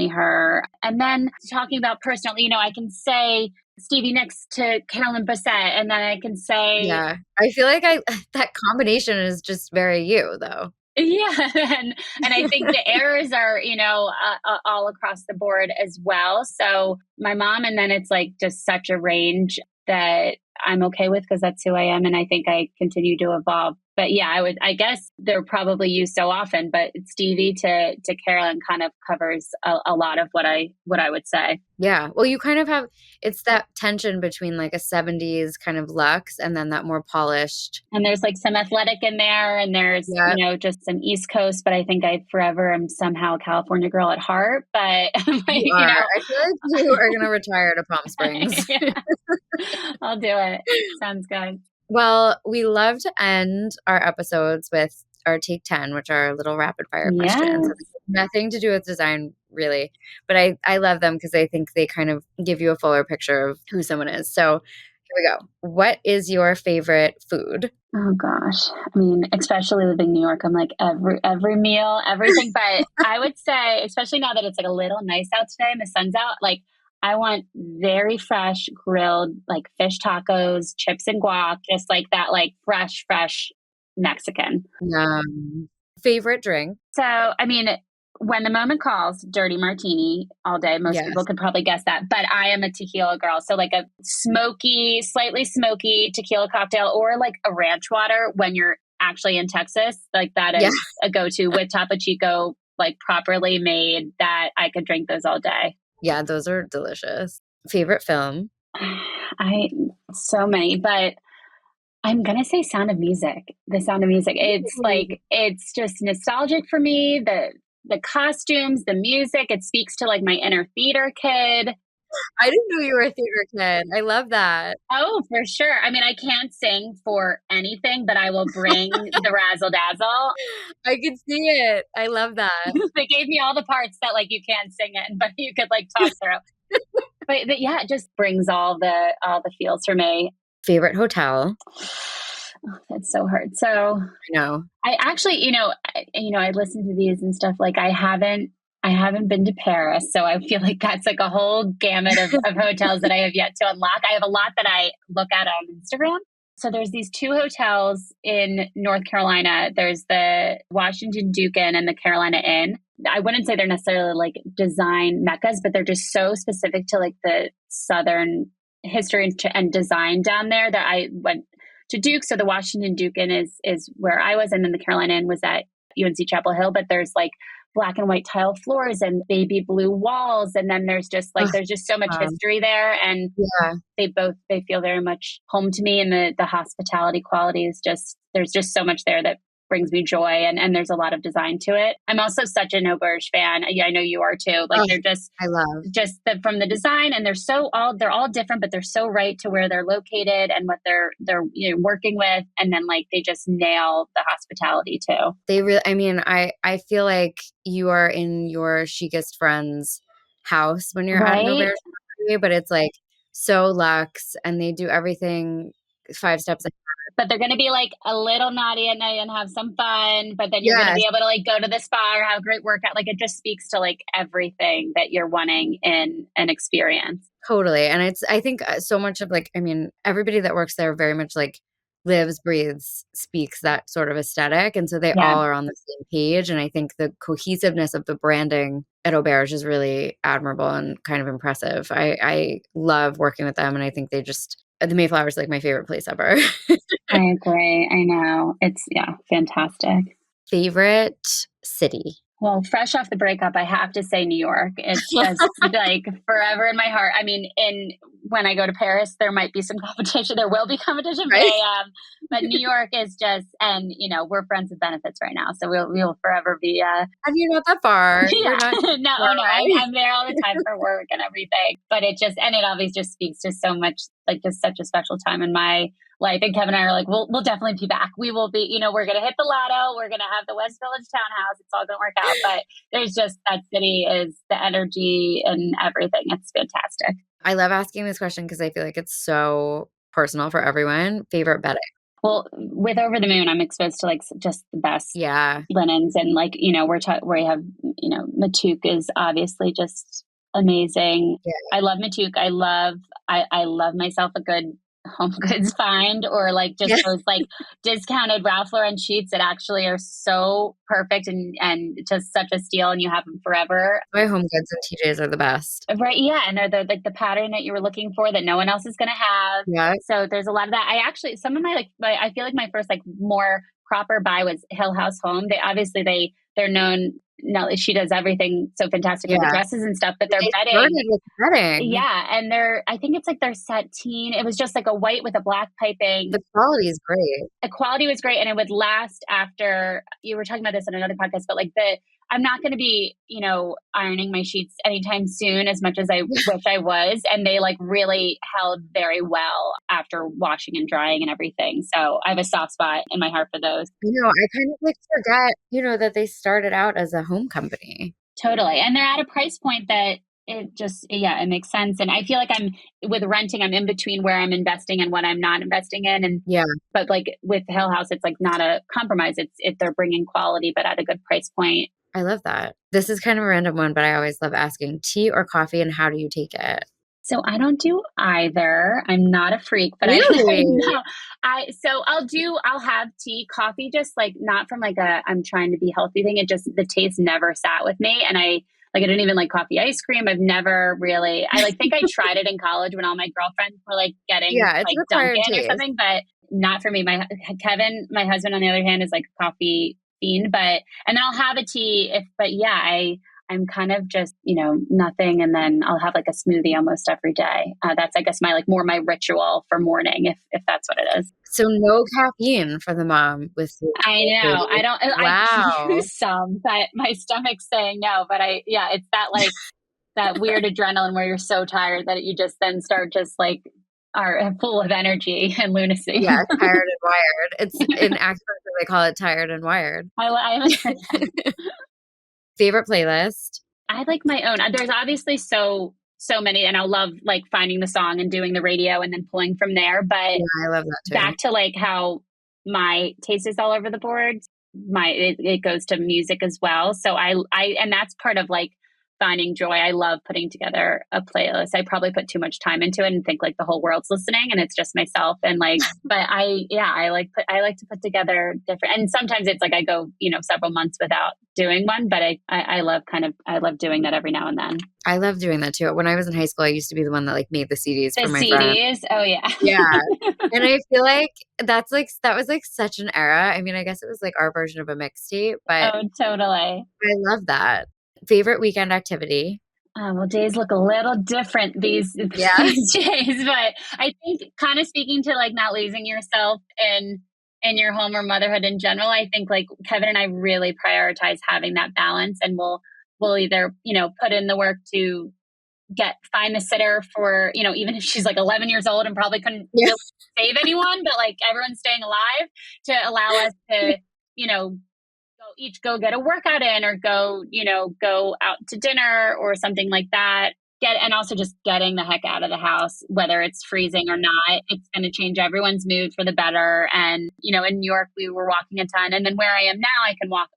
her. And then talking about personally, I can say Stevie Nicks to Carolyn Bessette, and then I can say, yeah, I feel like that combination is just very you though. Yeah. And I think the errors are, all across the board as well. So my mom, and then it's like just such a range that I'm okay with because that's who I am. And I think I continue to evolve. But yeah, I guess they're probably used so often, but Stevie to Carolyn kind of covers a lot of what I would say. Yeah. Well, you kind of have, it's that tension between like a 70s kind of luxe and then that more polished. And there's like some athletic in there, and there's, Yeah. just some East Coast, but I think I forever am somehow a California girl at heart. But like, You are. I feel like you are going to retire to Palm Springs. I'll do it. Sounds good. Well, we love to end our episodes with our take 10, which are little rapid fire questions. So nothing to do with design really, but I love them because I think they kind of give you a fuller picture of who someone is. So here we go. What is your favorite food? Oh gosh. I mean, especially living in New York, I'm like every meal, everything. But I would say, especially now that it's like a little nice out today and the sun's out, like I want very fresh grilled like fish tacos, chips and guac, just like that, like fresh Mexican. Favorite drink? So, I mean, when the moment calls, dirty martini all day. Most people could probably guess that, but I am a tequila girl. So like a slightly smoky tequila cocktail, or like a ranch water when you're actually in Texas. Like that is a go-to with Topo Chico, like properly made, that I could drink those all day. Yeah, those are delicious. Favorite film? So many, but I'm going to say Sound of Music. The Sound of Music. It's like, it's just nostalgic for me. The costumes, the music, it speaks to like my inner theater kid. I didn't know you were a theater kid. I love that. Oh, for sure. I mean, I can't sing for anything, but I will bring the razzle dazzle. I could see it. I love that. They gave me all the parts that like you can't sing it, but you could like talk through. but yeah, it just brings all the feels for me. Favorite hotel? Oh, that's so hard. So I know. I actually, I listen to these and stuff. Like I haven't been to Paris, so I feel like that's like a whole gamut of hotels that I have yet to unlock. I have a lot that I look at on Instagram. So there's these two hotels in North Carolina. There's the Washington Duke Inn and the Carolina Inn. I wouldn't say they're necessarily like design meccas, but they're just so specific to like the Southern history and design down there that I went to Duke. So the Washington Duke Inn is where I was, and then the Carolina Inn was at UNC Chapel Hill. But there's like black and white tile floors and baby blue walls, and then there's just like there's just so much history there, and they feel very much home to me, and the hospitality quality is just, there's just so much there that brings me joy, and there's a lot of design to it. I'm also such a Auberge fan. Yeah, I know you are too. Like they're just, I love just from the design, and they're all different, but they're so right to where they're located and what they're working with, and then like they just nail the hospitality too. They really, I mean, I feel like you are in your chicest friend's house when you're at an Auberge, but it's like so luxe, and they do everything 5 steps ahead. But they're going to be like a little naughty at night and have some fun. But then you're going to be able to like go to the spa or have a great workout. Like it just speaks to like everything that you're wanting in an experience. Totally. And I think so much of like, I mean, everybody that works there very much like lives, breathes, speaks that sort of aesthetic. And so they all are on the same page. And I think the cohesiveness of the branding at Auberge is really admirable and kind of impressive. I love working with them. And I think they just, the Mayflower is like my favorite place ever. I agree. I know. It's fantastic. Favorite city? Well, fresh off the breakup, I have to say New York. It's just like forever in my heart. I mean, when I go to Paris, there might be some competition. There will be competition, right? But New York is just, and we're friends with benefits right now, so we'll forever be. And you're not that far. Yeah, no, I'm there all the time for work and everything. But it obviously just speaks to so much, like just such a special time in my life. And Kevin and I are like, we'll definitely be back. We will be, we're going to hit the lotto. We're going to have the West Village townhouse. It's all going to work out. But there's just, that city is the energy and everything. It's fantastic. I love asking this question because I feel like it's so personal for everyone. Favorite bedding? Well, with Over the Moon, I'm exposed to like just the best linens, and like, we have, Matuk is obviously just amazing. Yeah. I love Matuk. I love myself a good home goods find, or like just Yeah. those like discounted Ralph Lauren sheets that actually are so perfect and just such a steal, and you have them forever. My home goods and TJs are the best. Right. Yeah. And they're like the pattern that you were looking for that no one else is going to have. Yeah. So there's a lot of that. I actually, some of I feel like my first like more proper buy was Hill House Home. They're known. No, she does everything so fantastic with the dresses and stuff, but their bedding. Started with bedding. Yeah. And I think it's like their sateen. It was just like a white with a black piping. The quality is great. The quality was great. And it would last after, you were talking about this on another podcast, but like I'm not going to be, ironing my sheets anytime soon as much as I wish I was. And they like really held very well after washing and drying and everything. So I have a soft spot in my heart for those. I kind of like forget, that they started out as a home company. Totally. And they're at a price point that it makes sense. And I feel like with renting, I'm in between where I'm investing and what I'm not investing in. And but like with Hill House, it's like not a compromise. It's they're bringing quality, but at a good price point. I love that. This is kind of a random one, but I always love asking, tea or coffee, and how do you take it? So I don't do either. I'm not a freak, but really? I'll have tea, coffee, just like not from like I'm trying to be healthy thing. The taste never sat with me. And I don't even like coffee ice cream. I've never really, think I tried it in college when all my girlfriends were like getting like Dunkin' or something, but not for me. Kevin, my husband on the other hand, is like a coffee fiend, and then I'll have a tea I'm kind of just, nothing. And then I'll have like a smoothie almost every day. That's, I guess, my ritual for morning, if that's what it is. So no caffeine for the mom with food. I know. I don't, wow. I use some, but my stomach's saying no. But it's that that weird adrenaline where you're so tired that you just then start just like are full of energy and lunacy. Yeah, tired and wired. It's in accent, they call it tired and wired. I haven't heard that. Favorite playlist? I like my own. There's obviously so many, and I love like finding the song and doing the radio and then pulling from there. But I love that too. Back to like how my taste is all over the board. It goes to music as well. So and that's part of like finding joy. I love putting together a playlist. I probably put too much time into it and think like the whole world's listening and it's just myself. And like, but I like to put together different, and sometimes it's like I go, several months without doing one, but I love doing that every now and then. I love doing that too. When I was in high school, I used to be the one that like made the CDs for my CDs. friends. Oh yeah. Yeah. And I feel like that was like such an era. I mean, I guess it was like our version of a mixtape, but oh, totally. I love that. Favorite weekend activity? Well, days look a little different these days, but I think kind of speaking to like not losing yourself in your home or motherhood in general, I think like Kevin and I really prioritize having that balance, and we'll either, put in the work to find the sitter for, even if she's like 11 years old and probably couldn't really save anyone, but like everyone's staying alive, to allow us to, go get a workout in, or go out to dinner or something like that. And also just getting the heck out of the house, whether it's freezing or not, it's going to change everyone's mood for the better. And, in New York, we were walking a ton. And then where I am now,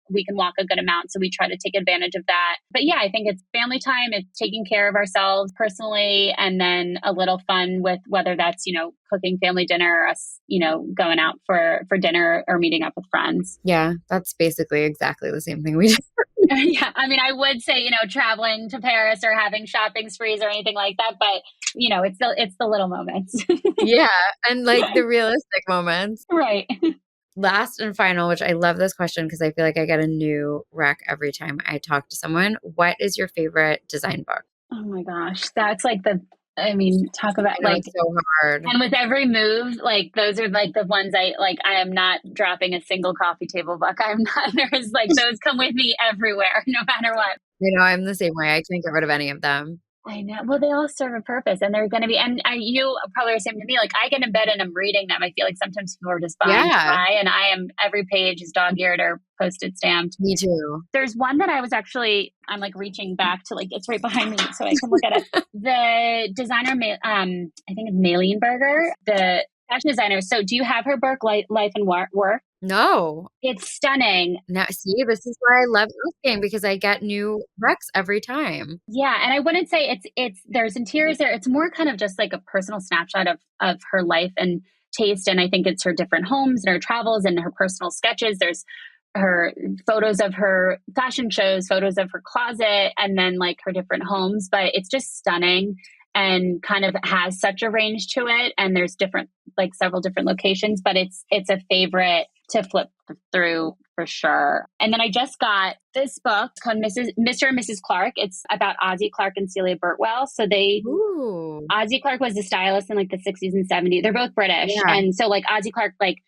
we can walk a good amount. So we try to take advantage of that. But yeah, I think it's family time. It's taking care of ourselves personally, and then a little fun with whether that's, cooking family dinner, or us, going out for dinner or meeting up with friends. Yeah, that's basically exactly the same thing we do. Yeah. I mean, I would say, traveling to Paris or having shopping sprees or anything like that, but it's the little moments. Yeah. And like the realistic moments. Right. Last and final, which I love this question because I feel like I get a new rec every time I talk to someone. What is your favorite design book? Oh my gosh. That's like talk about like it's so hard. And with every move, like those are like the ones I am not dropping a single coffee table book. There's like those come with me everywhere, no matter what. I'm the same way. I can't get rid of any of them. I know. Well, they all serve a purpose, and they're going to be, and you probably are the same to me. Like I get in bed and I'm reading them. I feel like sometimes people are just buying to buy, and every page is dog-eared or postage stamped. Me too. There's one that I'm like reaching back to, like, it's right behind me so I can look at it. The designer, I think it's Maylene Berger, the fashion designer. So do you have her book, Life and Work? No. It's stunning. Now, see, this is why I love asking, because I get new recs every time. Yeah, and I wouldn't say it's there's interiors there. It's more kind of just like a personal snapshot of her life and taste. And I think it's her different homes and her travels and her personal sketches. There's her photos of her fashion shows, photos of her closet, and then like her different homes. But it's just stunning and kind of has such a range to it. And there's different, like several different locations, but it's a favorite to flip through for sure. And then I just got this book called Mr. and Mrs. Clark. It's about Ozzie Clark and Celia Birtwell. So Ozzie Clark was a stylist in like the 60s and 70s. They're both British. Yeah. And so like Ozzie Clark, like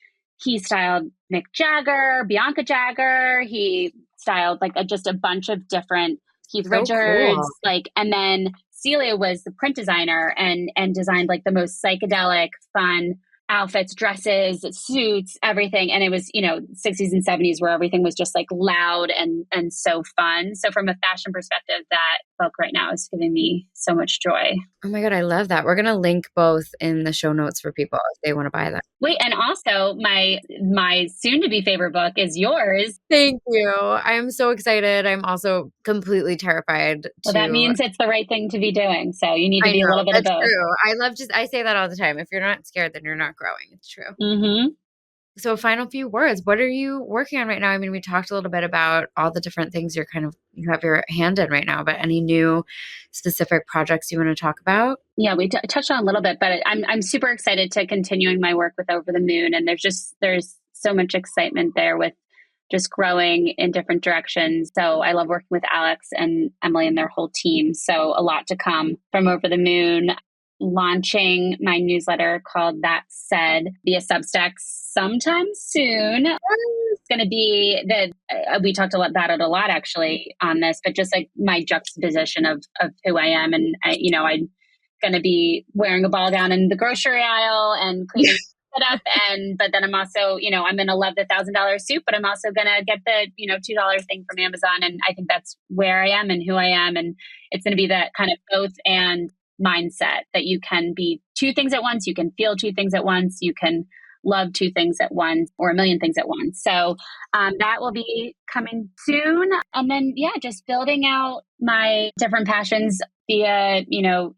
he styled Mick Jagger, Bianca Jagger. He styled like just a bunch of different Keith Richards. Cool. Like, and then Celia was the print designer and designed like the most psychedelic, fun outfits, dresses, suits, everything. And it was, 60s and 70s where everything was just like loud and so fun. So from a fashion perspective, that book right now is giving me so much joy. Oh my God, I love that. We're going to link both in the show notes for people if they want to buy that. Wait, and also my soon-to-be favorite book is yours. Thank you. I'm so excited. I'm also completely terrified. Well, that means it's the right thing to be doing. So you need to be a little bit of both. True. I say that all the time. If you're not scared, then you're not growing. It's true. Mm-hmm. So final few words. What are you working on right now? I mean, we talked a little bit about all the different things you have your hand in right now, but any new specific projects you want to talk about? Yeah, we touched on a little bit, but I'm super excited to continuing my work with Over the Moon. And there's so much excitement there with just growing in different directions. So I love working with Alex and Emily and their whole team. So a lot to come from Over the Moon. Launching my newsletter called That Said via Substack sometime soon. It's going to be we talked about it a lot actually on this, but just like my juxtaposition of who I am. And I'm going to be wearing a ball gown in the grocery aisle and cleaning it up. But then I'm also, I'm going to love the $1,000 suit, but I'm also going to get the, $2 thing from Amazon. And I think that's where I am and who I am. And it's going to be that kind of both and mindset that you can be two things at once. You can feel two things at once. You can love two things at once or a million things at once. So that will be coming soon. And then, just building out my different passions via,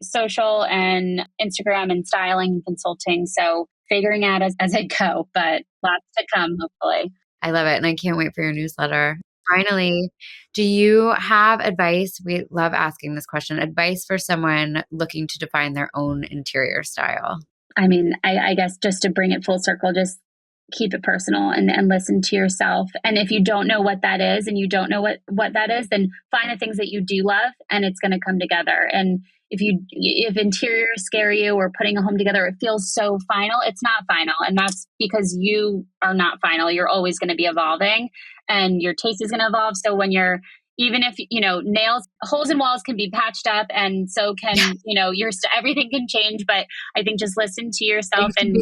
social and Instagram and styling and consulting. So figuring out as I go, but lots to come, hopefully. I love it. And I can't wait for your newsletter. Finally, do you have advice? We love asking this question. Advice for someone looking to define their own interior style? I mean, I guess just to bring it full circle, just keep it personal and listen to yourself. And if you don't know what that is and you don't know what that is, then find the things that you do love and it's going to come together. And if interiors scare you or putting a home together, it feels so final. It's not final. And that's because you are not final. You're always going to be evolving and your taste is going to evolve. So when even if, holes in walls can be patched up and so can, everything can change. But I think just listen to yourself and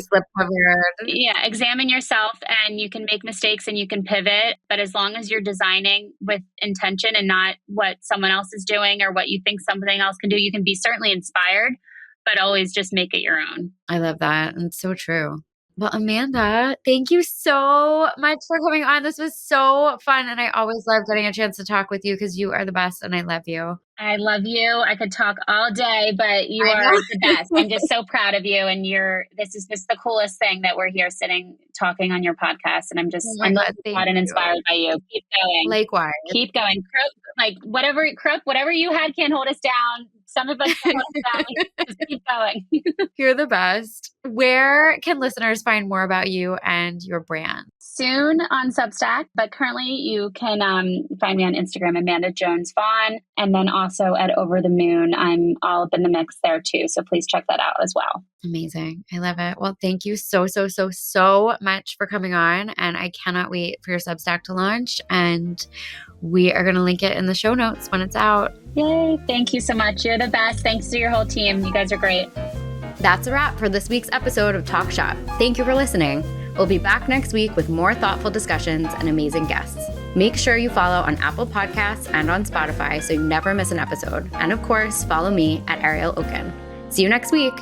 examine yourself, and you can make mistakes and you can pivot. But as long as you're designing with intention and not what someone else is doing or what you think something else can do, you can be certainly inspired, but always just make it your own. I love that. And it's so true. Well, Amanda, thank you so much for coming on. This was so fun. And I always love getting a chance to talk with you because you are the best and I love you. I love you. I could talk all day, but you are the best. I'm just so proud of you. And this is just the coolest thing that we're here sitting, talking on your podcast. And I'm just, I'm glad and inspired by you. Keep going. Likewise. Keep going. Whatever you had can't hold us down. Some of us can't hold us down. Just keep going. You're the best. Where can listeners find more about you and your brand? Soon on Substack, but currently you can find me on Instagram, Amanda Jones Vaughan, and then also at Over the Moon. I'm all up in the mix there too, so please check that out as well. Amazing. I love it. Well, thank you so much for coming on, and I cannot wait for your Substack to launch, and we are going to link it in the show notes when it's out. Yay. Thank you so much. You're the best. Thanks to your whole team. You guys are great. That's a wrap for this week's episode of Talk Shop. Thank you for listening. We'll be back next week with more thoughtful discussions and amazing guests. Make sure you follow on Apple Podcasts and on Spotify so you never miss an episode. And of course, follow me at Ariel Okin. See you next week.